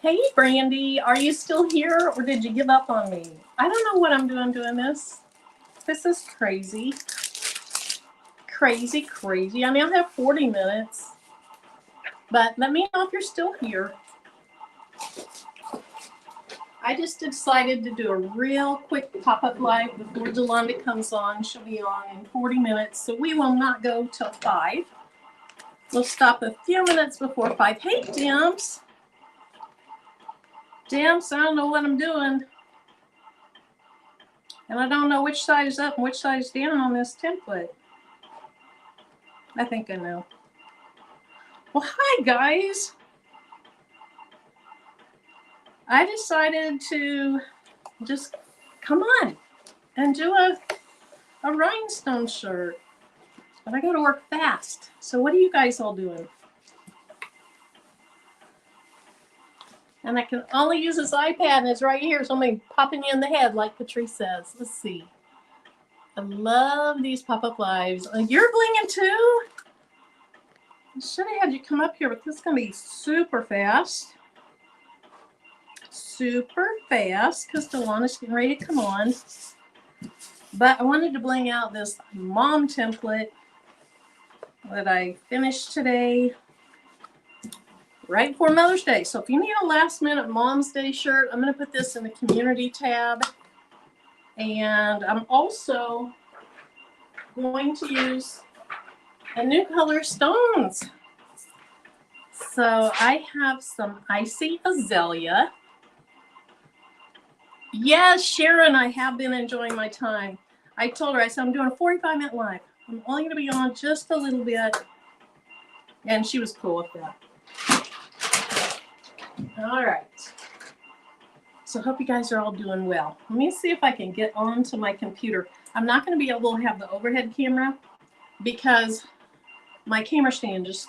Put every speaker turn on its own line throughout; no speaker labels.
Hey, Brandy, are you still here or did you give up on me? I don't know what I'm doing this. This is crazy. Crazy. I now have 40 minutes. But let me know if you're still here. I just decided to do a real quick pop-up live before Delonda comes on. She'll be on in 40 minutes, so we will not go till 5. We'll stop a few minutes before 5. Hey, Dimps. Dimps, I don't know what I'm doing. And I don't know which side is up and which side is down on this template. I think I know. Well, hi, guys. I decided to just come on and do a rhinestone shirt. But I got to work fast. So what are you guys all doing? And I can only use this iPad, and it's right here, so I'm going to be popping you in the head, like Patrice says. Let's see. I love these pop-up lives. You're blinging too? I should have had you come up here, but this is going to be super fast. Super fast, because Delana's getting ready to come on. But I wanted to bling out this mom template that I finished today, right before Mother's Day. So if you need a last minute Mom's Day shirt, I'm going to put this in the community tab. And I'm also going to use a new color stones. So I have some icy azalea. Yes, Sharon, I have been enjoying my time. I told her, I said, I'm doing a 45-minute live. I'm only going to be on just a little bit. And she was cool with that. All right. So I hope you guys are all doing well. Let me see if I can get onto my computer. I'm not going to be able to have the overhead camera because my camera stand just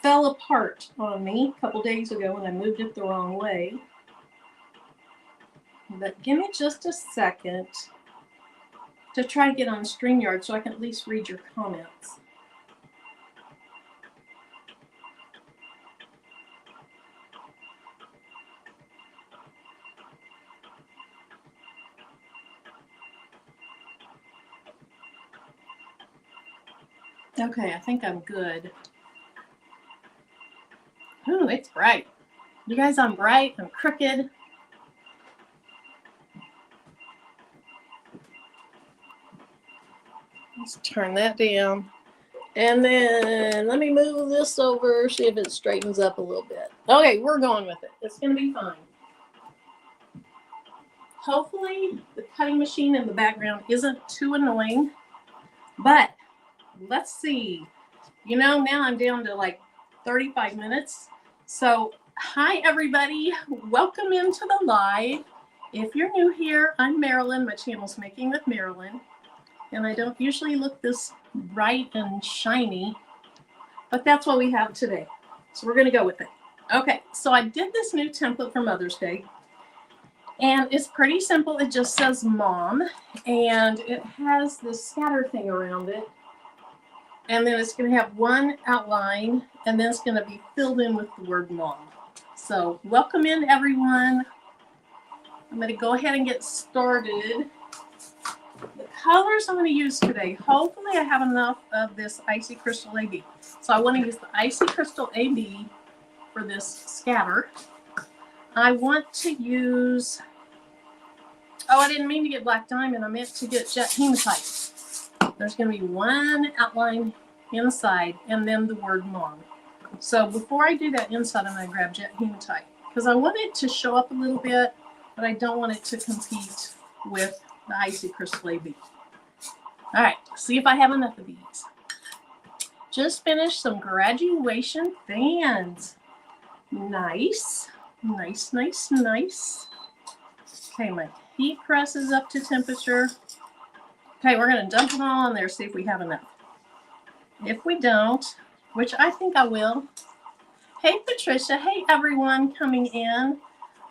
fell apart on me a couple days ago when I moved it the wrong way. But give me just a second to try to get on StreamYard so I can at least read your comments. Okay, I think I'm good. Ooh, it's bright. You guys, I'm bright, I'm crooked. Let's turn that down. And then let me move this over, see if it straightens up a little bit. Okay, we're going with it. It's going to be fine. Hopefully the cutting machine in the background isn't too annoying. But let's see. You know, now I'm down to like 35 minutes. So hi, everybody. Welcome into the live. If you're new here, I'm Marilyn. My channel's Making with Marilyn. And I don't usually look this bright and shiny, but that's what we have today. So we're going to go with it. Okay, so I did this new template for Mother's Day. And it's pretty simple. It just says Mom. And it has this scatter thing around it. And then it's going to have one outline. And then it's going to be filled in with the word Mom. So welcome in, everyone. I'm going to go ahead and get started. The colors I'm going to use today, hopefully I have enough of this Icy Crystal AB. So I want to use the Icy Crystal AB for this scatter. I want to use, oh, I didn't mean to get black diamond. I meant to get jet hematite. There's going to be one outline inside and then the word Mom. So before I do that inside, I'm going to grab jet hematite because I want it to show up a little bit, but I don't want it to compete with the Icy Crystal AB. All right, see if I have enough of these. Just finished some graduation fans. Nice. Okay, my heat press is up to temperature. Okay, we're going to dump them all on there, see if we have enough. If we don't, which I think I will. Hey, Patricia. Hey, everyone coming in.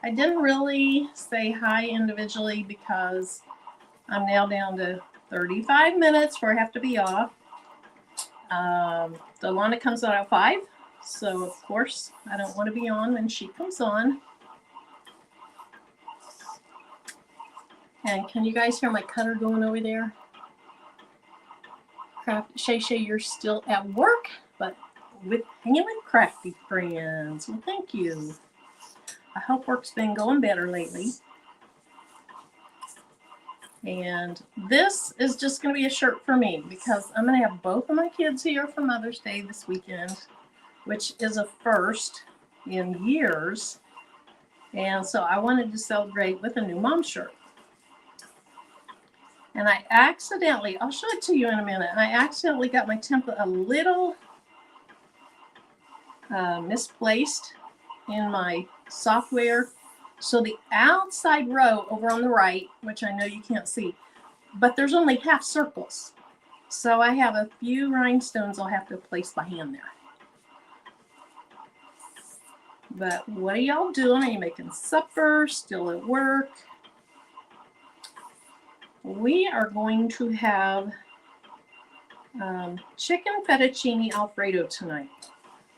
I didn't really say hi individually because I'm now down to 35 minutes before I have to be off. Delana comes on at 5, so of course I don't want to be on when she comes on. And can you guys hear my cutter going over there? Shay, you're still at work, but hanging with crafty friends. Well, thank you. I hope work's been going better lately. And this is just going to be a shirt for me because I'm going to have both of my kids here for Mother's Day this weekend, which is a first in years. And so I wanted to celebrate with a new mom shirt. And I accidentally, I'll show it to you in a minute, and I accidentally got my template a little misplaced in my software. So the outside row over on the right, which I know you can't see, but there's only half circles. So I have a few rhinestones I'll have to place by hand there. But what are y'all doing? Are you making supper? Still at work? We are going to have chicken fettuccine Alfredo tonight.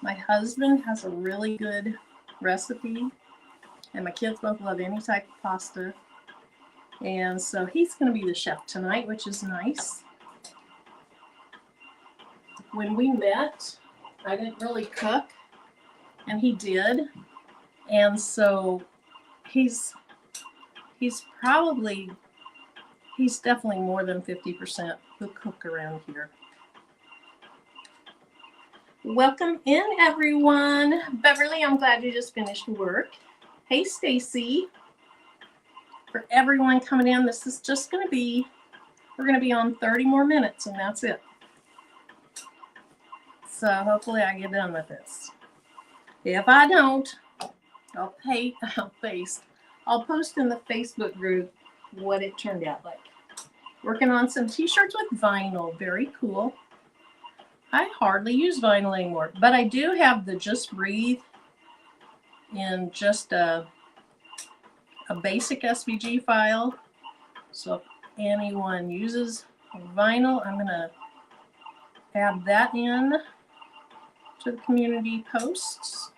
My husband has a really good recipe, and my kids both love any type of pasta. And so he's going to be the chef tonight, which is nice. When we met, I didn't really cook, and he did. And so he's definitely more than 50% the cook around here. Welcome in, everyone. Beverly, I'm glad you just finished work. Hey, Stacy. For everyone coming in, this is just going to be, we're going to be on 30 more minutes, and that's it. So hopefully I get done with this. If I don't, I'll post in the Facebook group what it turned out like. Working on some t-shirts with vinyl. Very cool. I hardly use vinyl anymore, but I do have the Just Breathe in just a basic SVG file. So if anyone uses vinyl, I'm going to add that in to the community posts.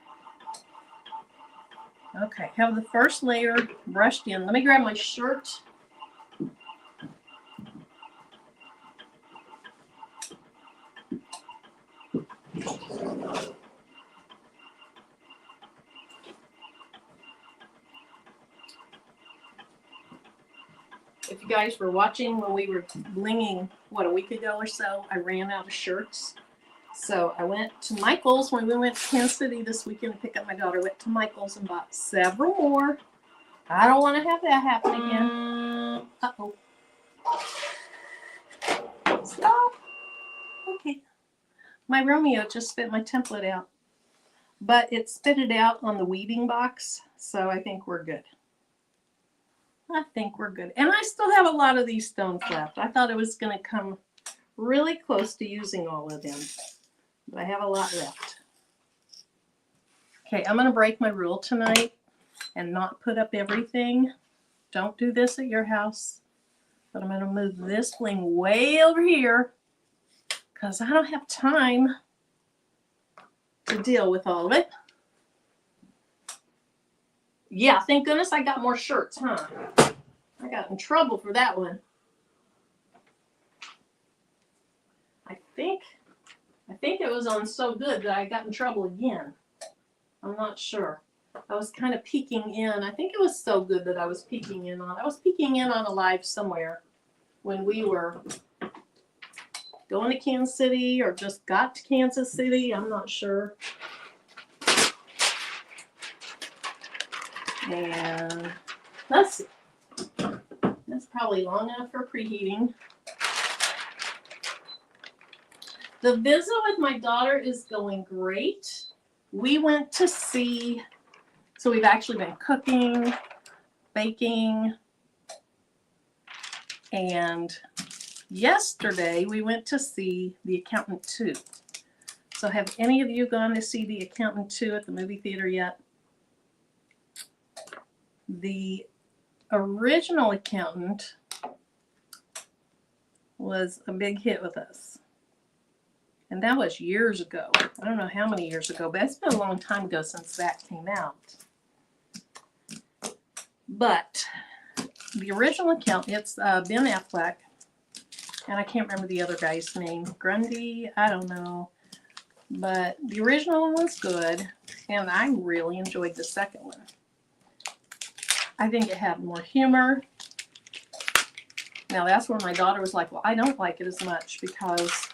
Okay, have the first layer brushed in. Let me grab my shirt. If you guys were watching when we were blinging, a week ago or so, I ran out of shirts. So I went to Michael's when we went to Kansas City this weekend to pick up my daughter. Went to Michael's and bought several more. I don't want to have that happen again. Uh-oh. Stop. Okay. My Romeo just spit my template out. But it spit it out on the weaving box, so I think we're good. I think we're good. And I still have a lot of these stones left. I thought it was going to come really close to using all of them. But I have a lot left. Okay, I'm going to break my rule tonight and not put up everything. Don't do this at your house. But I'm going to move this bling way over here because I don't have time to deal with all of it. Yeah, thank goodness I got more shirts, huh? I got in trouble for that one. I think it was on So Good that I got in trouble again. I'm not sure. I was kind of peeking in. I think it was So Good that I was peeking in on. I was peeking in on a live somewhere when we were going to Kansas City or just got to Kansas City. I'm not sure. And let's see. That's probably long enough for preheating. The visit with my daughter is going great. We went to see, so we've actually been cooking, baking, and yesterday we went to see The Accountant 2. So have any of you gone to see The Accountant 2 at the movie theater yet? The original Accountant was a big hit with us. And that was years ago. I don't know how many years ago, but it's been a long time ago since that came out. But the original account, it's Ben Affleck, and I can't remember the other guy's name. Grundy, I don't know. But the original one was good, and I really enjoyed the second one. I think it had more humor. Now that's where my daughter was like, well, I don't like it as much because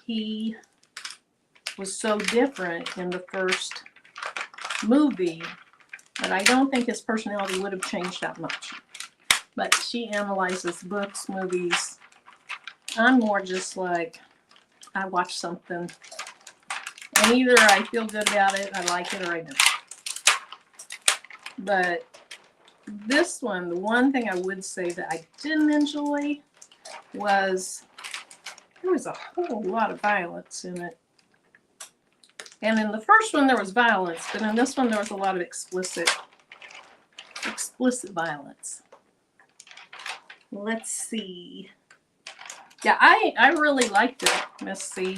he was so different in the first movie that I don't think his personality would have changed that much. But she analyzes books, movies. I'm more just like, I watch something and either I feel good about it, I like it, or I don't. But this one, the one thing I would say that I didn't enjoy was there was a whole lot of violence in it. And in the first one there was violence, but in this one there was a lot of explicit violence. Let's see. Yeah, I really liked it, Miss C.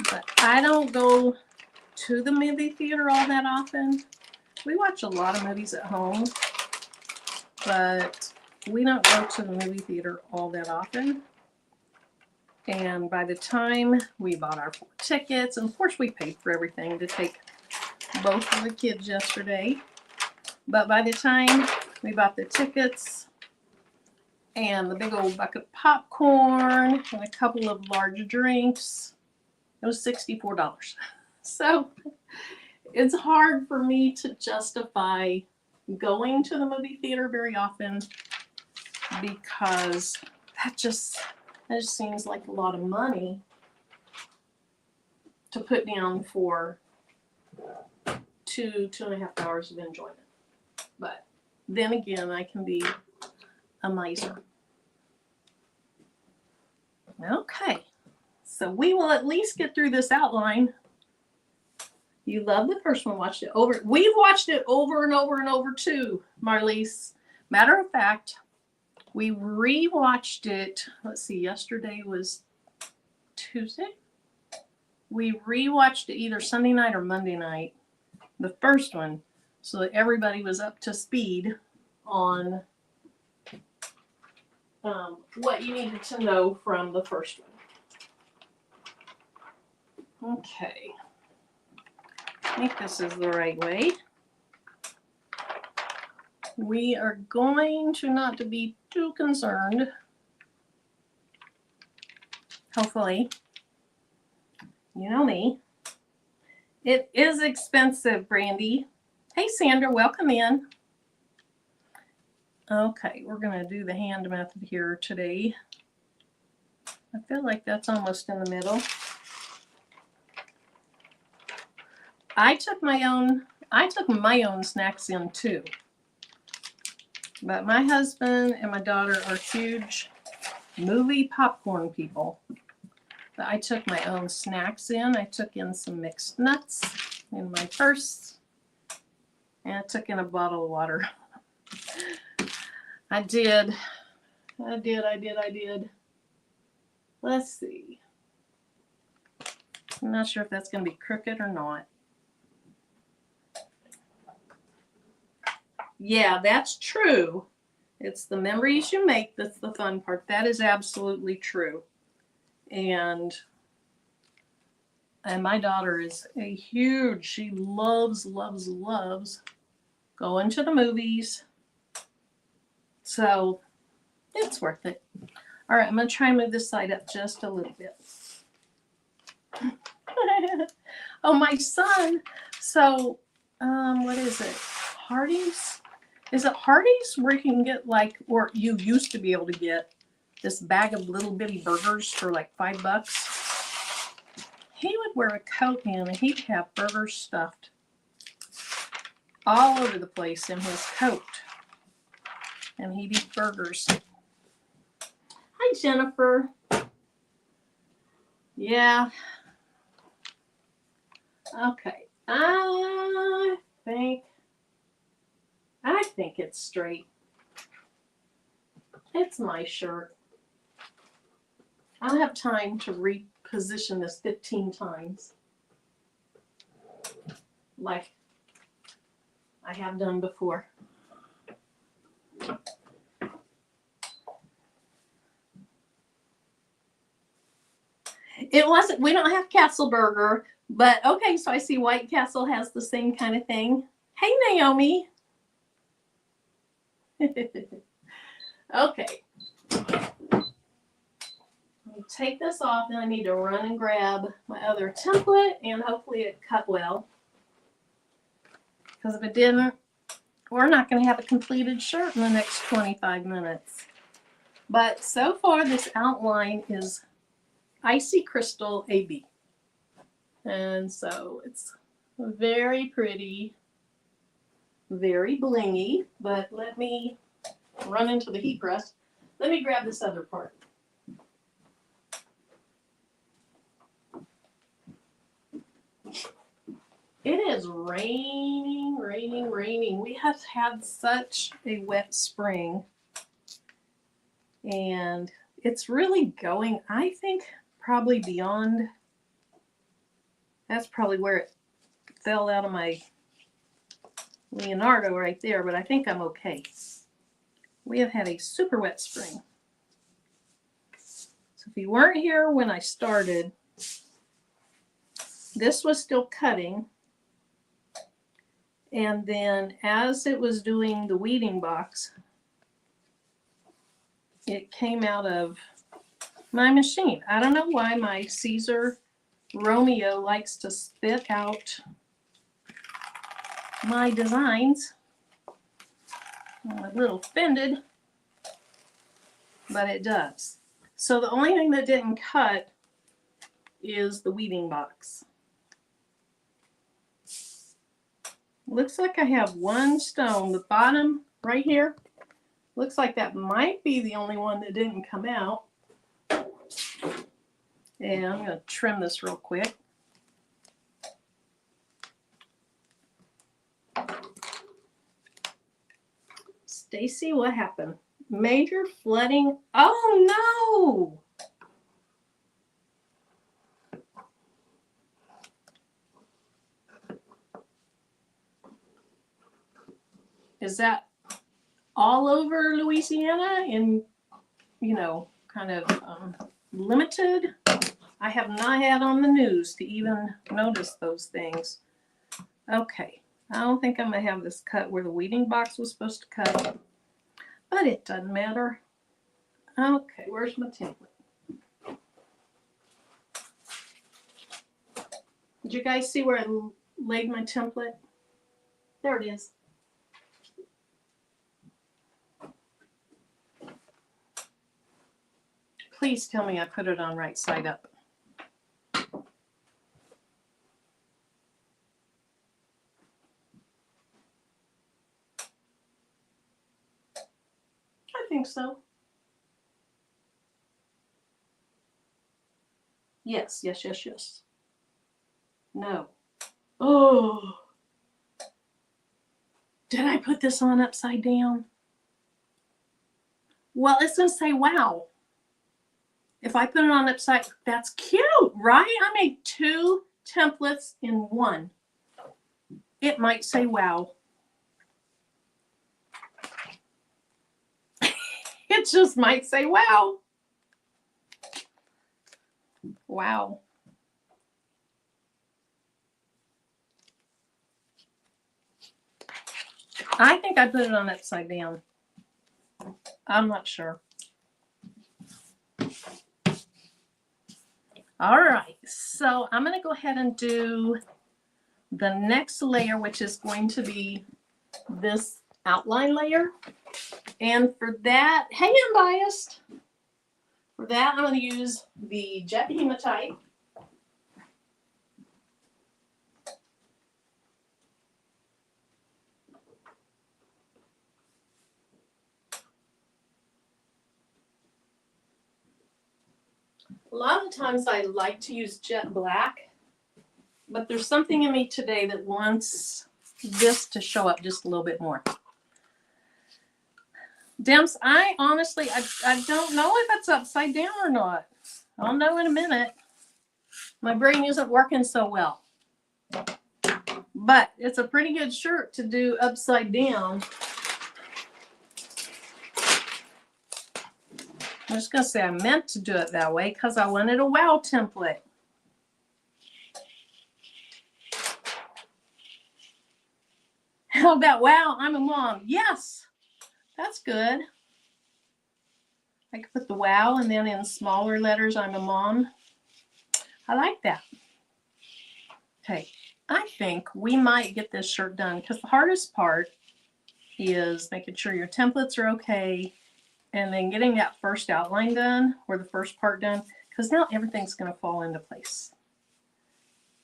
But I don't go to the movie theater all that often. We watch a lot of movies at home, but we don't go to the movie theater all that often. And by the time we bought our 4 tickets, and of course we paid for everything to take both of the kids yesterday, but by the time we bought the tickets and the big old bucket of popcorn and a couple of large drinks, it was $64. So it's hard for me to justify going to the movie theater very often because that just seems like a lot of money to put down for 2.5 hours of enjoyment. But then again, I can be a miser. Okay, so we will at least get through this outline. You love the first one, watched it over. We've watched it over and over and over too, Marlies. Matter of fact, we rewatched it. Let's see, yesterday was Tuesday. We rewatched it either Sunday night or Monday night, the first one, so that everybody was up to speed on what you needed to know from the first one. Okay. I think this is the right way. We are going to not to be too concerned. Hopefully. You know me. It is expensive, Brandy. Hey, Sandra, welcome in. Okay, we're going to do the hand method here today. I feel like that's almost in the middle. I took my own snacks in too. But my husband and my daughter are huge movie popcorn people. But I took my own snacks in. I took in some mixed nuts in my purse. And I took in a bottle of water. I did. Let's see. I'm not sure if that's going to be crooked or not. Yeah, that's true. It's the memories you make that's the fun part. That is absolutely true. And my daughter is a huge, she loves going to the movies. So it's worth it. All right, I'm going to try and move this side up just a little bit. Oh, my son. So, what is it? Hardee's? Is it Hardee's where you can get like, or you used to be able to get this bag of little bitty burgers for like $5? He would wear a coat in and he'd have burgers stuffed all over the place in his coat. And he'd eat burgers. Hi, Jennifer. Yeah. Okay. I think it's straight. It's my shirt. I'll have time to reposition this 15 times. Like I have done before. It wasn't, we don't have Castle Burger, but okay, so I see White Castle has the same kind of thing. Hey, Naomi. Okay. Take this off, and I need to run and grab my other template, and hopefully it cut well. Because if it didn't, we're not going to have a completed shirt in the next 25 minutes. But so far, this outline is Icy Crystal AB. And so it's very pretty, very blingy, but let me run into the heat press. Let me grab this other part. It is raining, raining, raining. We have had such a wet spring. And it's really going, I think, probably beyond. That's probably where it fell out of my Leonardo right there, but I think I'm okay. We have had a super wet spring. So if you weren't here when I started, this was still cutting. And then as it was doing the weeding box, it came out of my machine. I don't know why my Caesar Romeo likes to spit out my designs. I'm a little offended, but it does. So the only thing that didn't cut is the weeding box. Looks like I have one stone, the bottom right here. Looks like that might be the only one that didn't come out. And I'm going to trim this real quick. Stacy, what happened? Major flooding? Oh no! Is that all over Louisiana and, you know, kind of limited? I have not had on the news to even notice those things. Okay, I don't think I'm going to have this cut where the weeding box was supposed to cut, but it doesn't matter. Okay, where's my template? Did you guys see where I laid my template? There it is. Please tell me I put it on right side up. I think so. Yes, yes, yes, yes. No. Oh. Did I put this on upside down? Well, it's going to say wow. If I put it on upside, that's cute, right? I made 2 templates in one. It might say wow. It just might say wow. Wow. I think I put it on upside down. I'm not sure. All right, so I'm going to go ahead and do the next layer, which is going to be this outline layer. And for that, hey, Unbiased. For that, I'm going to use the jet hematite. A lot of times I like to use jet black, but there's something in me today that wants this to show up just a little bit more. Demps, I honestly, I don't know if it's upside down or not. I'll know in a minute. My brain isn't working so well. But it's a pretty good shirt to do upside down. I'm just going to say I meant to do it that way because I wanted a wow template. How about wow, I'm a mom? Yes, that's good. I could put the wow and then in smaller letters, I'm a mom. I like that. Okay, I think we might get this shirt done because the hardest part is making sure your templates are okay and then getting that first outline done or the first part done, because now everything's going to fall into place.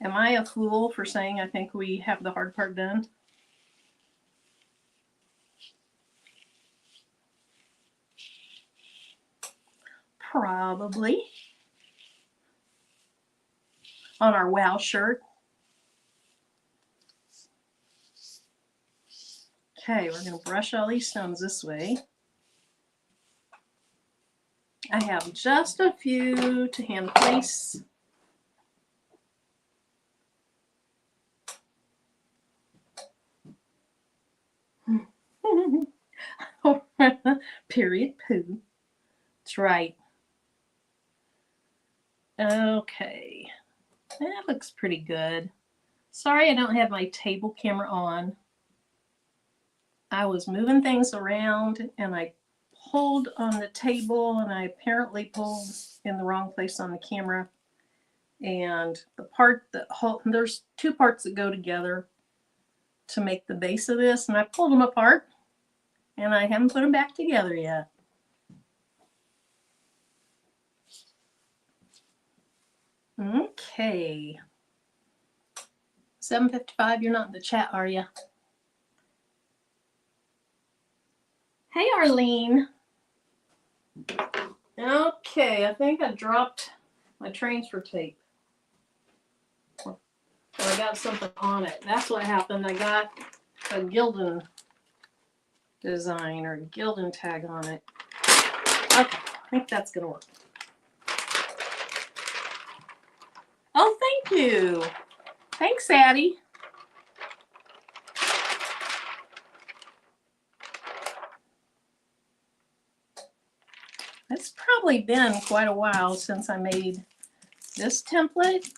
Am I a fool for saying I think we have the hard part done? Probably. On our wow shirt. Okay, we're going to brush all these stones this way. I have just a few to hand place. Period poo. That's right. Okay, that looks pretty good. Sorry I don't have my table camera on. I was moving things around and I pulled on the table and I apparently pulled in the wrong place on the camera. And the part that there's two parts that go together to make the base of this, and I pulled them apart and I haven't put them back together yet. Okay. 7:55, you're not in the chat, are you? Hey, Arlene. Okay, I think I dropped my transfer tape. Or I got something on it. That's what happened. I got a Gildan design or Gildan tag on it. Okay, I think that's going to work. Oh, thank you. Thanks, Addie. It's probably been quite a while since I made this template.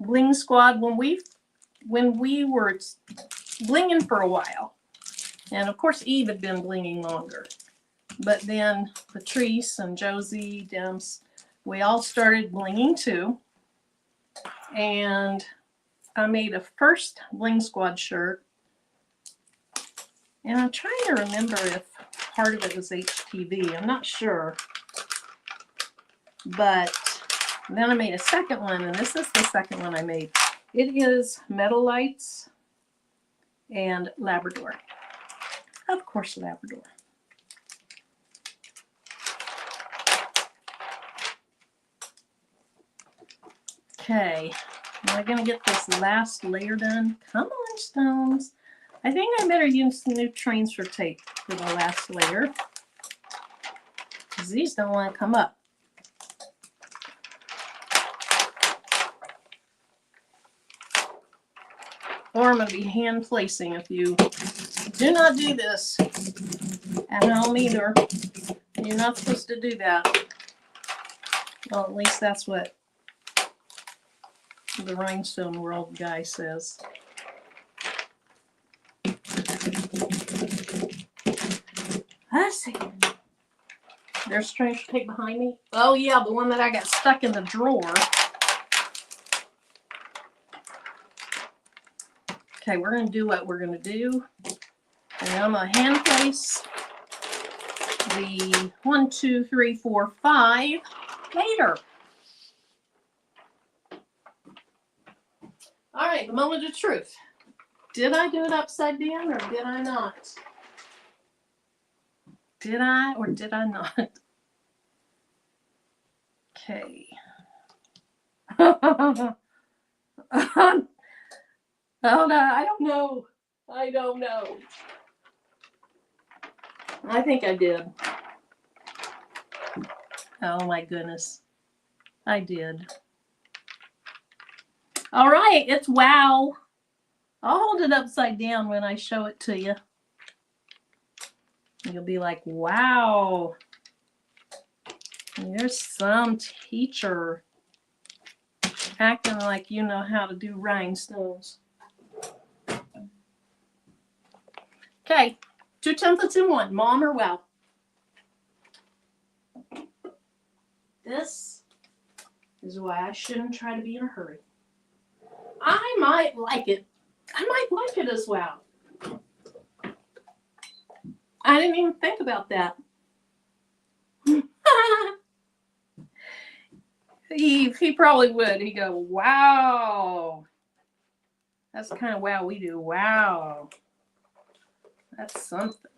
Bling Squad, when we were blinging for a while, and of course Eve had been blinging longer, but then Patrice and Josie, Dems, we all started blinging too, and I made a first Bling Squad shirt, and I'm trying to remember if part of it was HTV. I'm not sure, but then I made a second one, and this is the second one I made. It is Metal Lights and Labrador. Of course, Labrador. Okay, am I going to get this last layer done? Come on, stones. I think I better use some new transfer tape for the last layer, because these don't want to come up. Or I'm going to be hand placing if you do not do this at home either. You're not supposed to do that. Well, at least that's what the Rhinestone World guy says. Let's see. There's transfer tape behind me. Oh yeah, the one that I got stuck in the drawer. Okay, we're going to do what we're going to do. And I'm going to hand place the 1, 2, 3, 4, 5 later. All right, the moment of truth. Did I do it upside down or did I not? Did I or did I not? Okay. Oh no, I don't know. I don't know. I think I did. Oh my goodness. I did. All right, it's wow. I'll hold it upside down when I show it to you. You'll be like, wow, there's some teacher acting like you know how to do rhinestones. Okay, 2 templates in one, mom or wow. This is why I shouldn't try to be in a hurry. I might like it. I might like it as well. I didn't even think about that. he probably would. He'd go, wow. That's the kind of wow we do. Wow. That's something.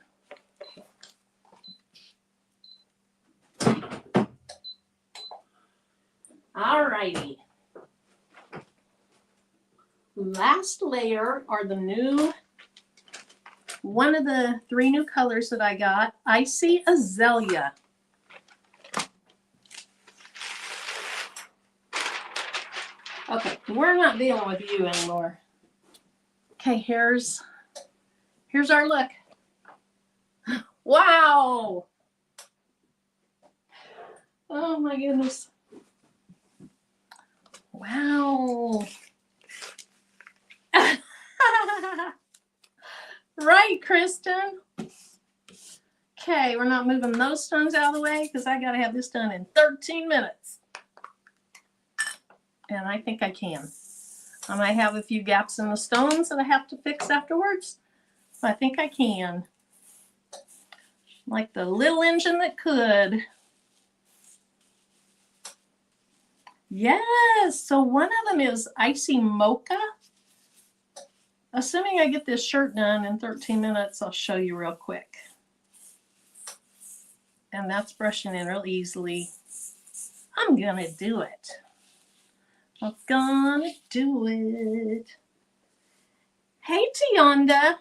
Alrighty. Last layer are the new, one of the 3 new colors that I got, Icy Azalea. Okay, we're not dealing with you anymore. Okay, here's our look. Wow! Oh my goodness. Wow. Right, Kristen. Okay, we're not moving those stones out of the way because I got to have this done in 13 minutes. And I think I can. I might have a few gaps in the stones that I have to fix afterwards. But I think I can. Like the little engine that could. Yes, so one of them is Icy Mocha. Assuming I get this shirt done in 13 minutes, I'll show you real quick. And that's brushing in real easily. I'm gonna do it. I'm gonna do it. Hey, Tionda.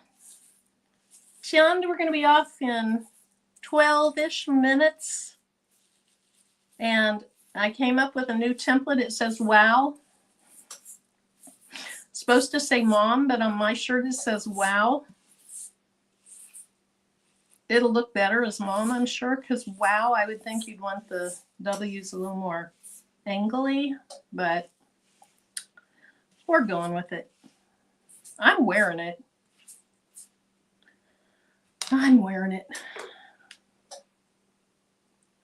Tionda, we're gonna be off in 12-ish minutes. And I came up with a new template. It says, wow. It's supposed to say mom, but on my shirt it says, wow. It'll look better as mom, I'm sure, because wow, I would think you'd want the W's a little more angly, but we're going with it. I'm wearing it. I'm wearing it.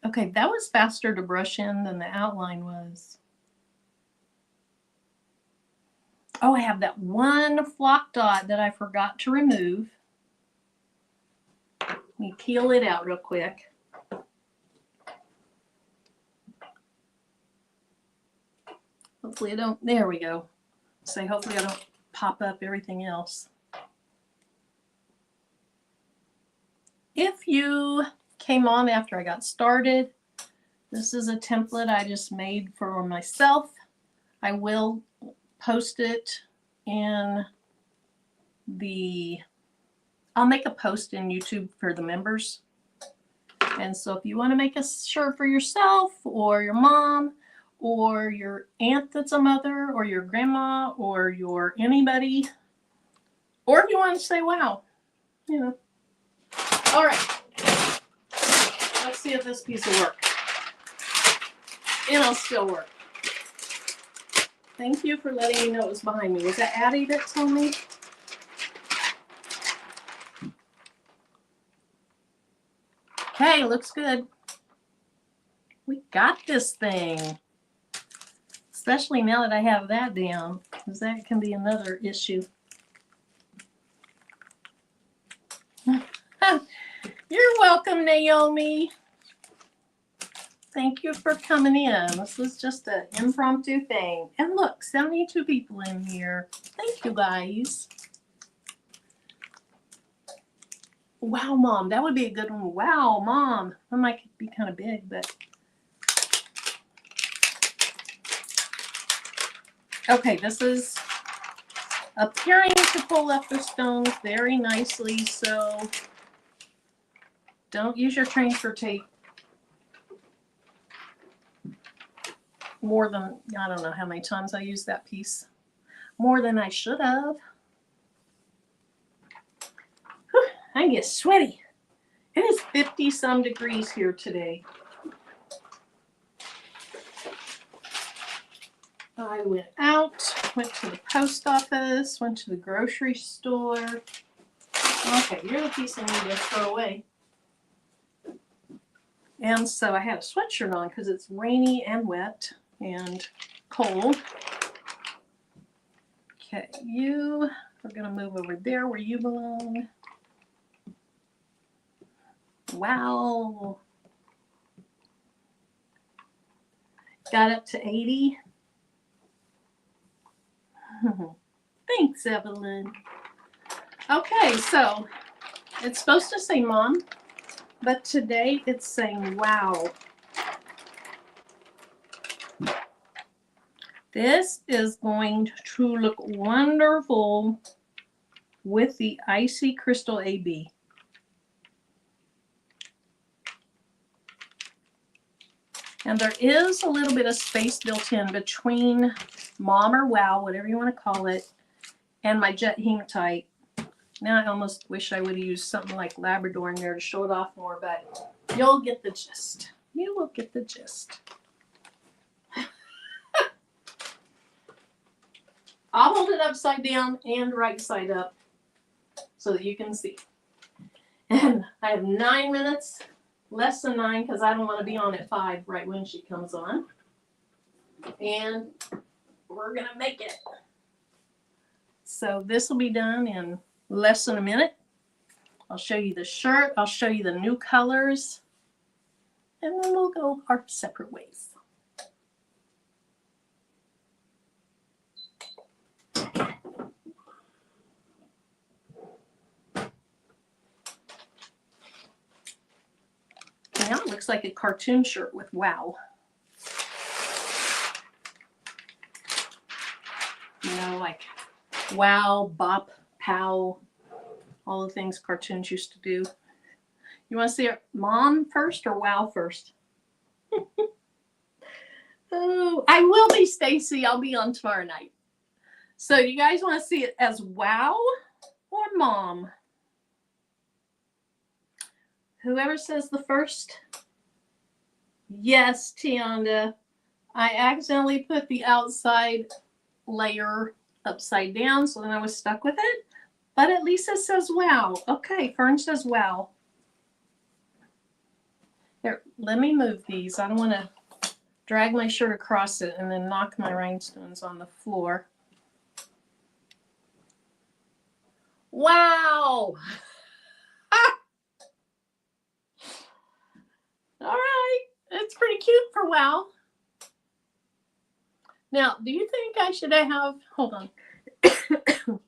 Okay, that was faster to brush in than the outline was. Oh, I have that one flock dot that I forgot to remove. Let me peel it out real quick. Hopefully I don't, there we go. Say hopefully I don't pop up everything else. If you came on after I got started, this is a template I just made for myself. I will post it in the, I'll make a post in YouTube for the members. And so if you want to make a shirt for yourself or your mom or your aunt that's a mother or your grandma or your anybody, or if you want to say wow, you know. All right. Let's see if this piece will work. It'll still work. Thank you for letting me know it was behind me. Was that Addie that told me? Okay, looks good. We got this thing. Especially now that I have that down, because that can be another issue. You're welcome, Naomi. Thank you for coming in. This was just an impromptu thing. And look, 72 people in here. Thank you, guys. Wow, Mom. That would be a good one. Wow, Mom. That might be kind of big, but... Okay, this is appearing to pull up the stones very nicely, so don't use your transfer tape more than, I don't know how many times I used that piece. More than I should have. Whew, I get sweaty. It is 50 some degrees here today. I went out, went to the post office, went to the grocery store. Okay, you're the piece I need to throw away. And so I had a sweatshirt on because it's rainy and wet and cold. Okay, you are going to move over there where you belong. Wow. Got up to 80. Thanks, Evelyn. Okay, so it's supposed to say mom, but today it's saying wow. This is going to look wonderful with the Icy Crystal AB. And there is a little bit of space built in between mom or wow, whatever you want to call it, and my jet hematite. Now I almost wish I would have used something like Labrador in there to show it off more, but you'll get the gist. You will get the gist. I'll hold it upside down and right side up so that you can see. And I have 9 minutes, less than 9, because I don't want to be on at 5 right when she comes on. And we're going to make it. So this will be done in less than a minute. I'll show you the shirt. I'll show you the new colors. And then we'll go our separate ways. Now it looks like a cartoon shirt with wow. You know, like wow, bop, pow, all the things cartoons used to do. You want to see mom first or wow first? Oh, I will be Stacy. I'll be on tomorrow night. So you guys want to see it as wow or mom? Whoever says the first. Yes, Tianda. I accidentally put the outside layer upside down, so then I was stuck with it. But at least it says wow. Okay, Fern says wow. Here, let me move these. I don't want to drag my shirt across it and then knock my rhinestones on the floor. Wow! All right, it's pretty cute for wow. Now, do you think I should have, hold on. Do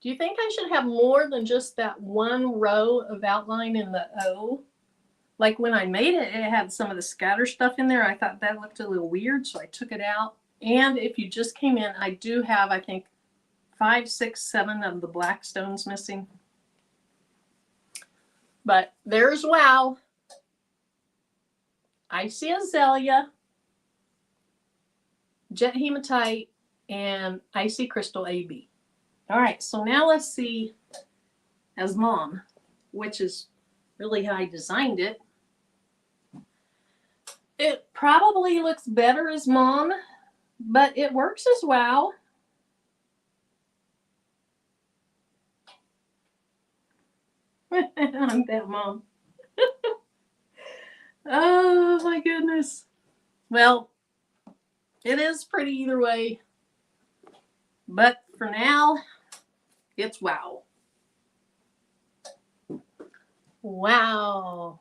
you think I should have more than just that one row of outline in the O? Like when I made it, it had some of the scatter stuff in there. I thought that looked a little weird, so I took it out. And if you just came in, I do have, I think, 5, 6, 7 of the black stones missing. But there's wow. Icy Azalea, Jet Hematite, and Icy Crystal AB. All right, so now let's see as mom, which is really how I designed it. It probably looks better as mom, but it works as wow. I'm that mom. Oh my goodness. Well, it is pretty either way. But for now, it's wow. Wow.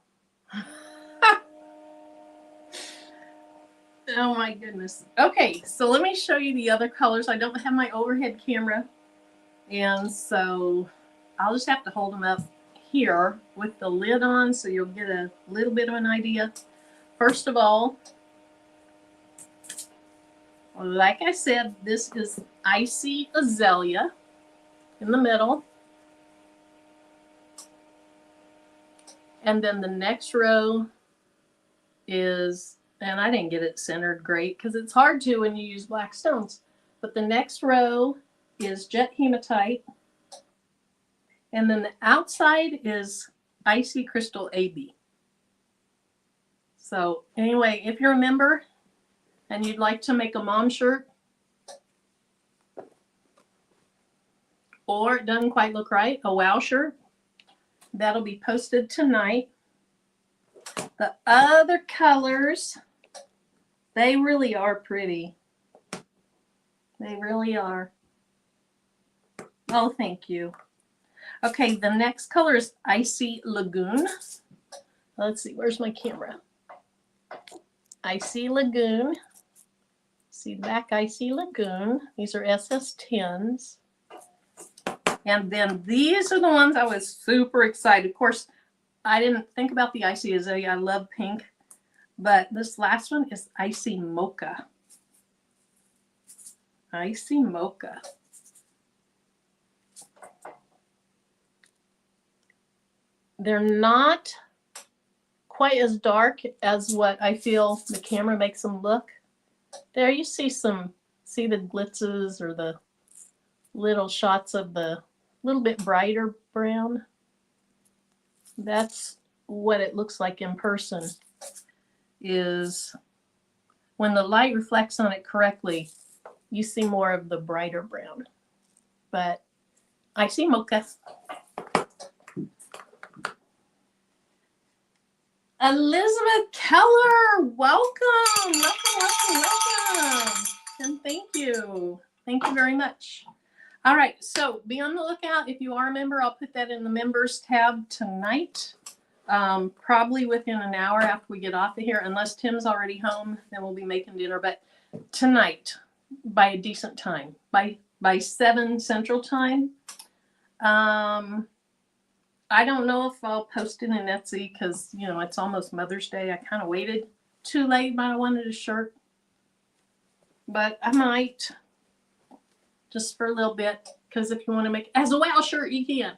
Oh my goodness. Okay, so let me show you the other colors. I don't have my overhead camera. And so I'll just have to hold them up here with the lid on so you'll get a little bit of an idea. First of all, like I said, this is Icy Azalea in the middle. And then the next row is, and I didn't get it centered great because it's hard to when you use black stones. But the next row is Jet Hematite. And then the outside is Icy Crystal AB. So anyway, if you're a member and you'd like to make a mom shirt, or it doesn't quite look right, a wow shirt, that'll be posted tonight. The other colors, they really are pretty. They really are. Oh, thank you. Okay, the next color is Icy Lagoon. Let's see, where's my camera? Icy Lagoon. See the back, Icy Lagoon. These are SS10s. And then these are the ones I was super excited. Of course, I didn't think about the Icy Azalea. I love pink. But this last one is Icy Mocha. Icy Mocha. They're not quite as dark as what I feel the camera makes them look. There you see see the glitzes or the little shots of the little bit brighter brown. That's what it looks like in person, is when the light reflects on it correctly, you see more of the brighter brown. But Icy Mocha. Elizabeth Keller, welcome, welcome. And thank you. Thank you very much. All right, so be on the lookout. If you are a member, I'll put that in the members tab tonight. Probably within an hour after we get off of here, unless Tim's already home, then we'll be making dinner. But tonight, by a decent time, by 7 Central Time. I don't know if I'll post it in Etsy because, you know, it's almost Mother's Day. I kind of waited too late, but I wanted a shirt. But I might, just for a little bit, because if you want to make it as a wow shirt, you can.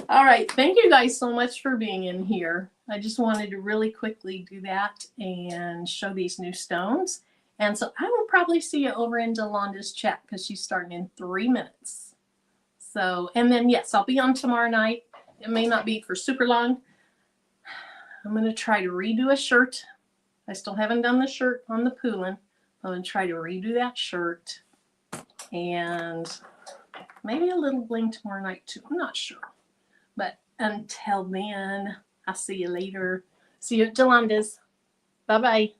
All right. Thank you guys so much for being in here. I just wanted to really quickly do that and show these new stones. And so I will probably see you over in Jolanda's chat because she's starting in 3 minutes. So, and then, yes, I'll be on tomorrow night. It may not be for super long. I'm going to try to redo a shirt. I still haven't done the shirt on the Poulin. I'm going to try to redo that shirt. And maybe a little bling tomorrow night, too. I'm not sure. But until then, I'll see you later. See you at Jolanda's. Bye-bye.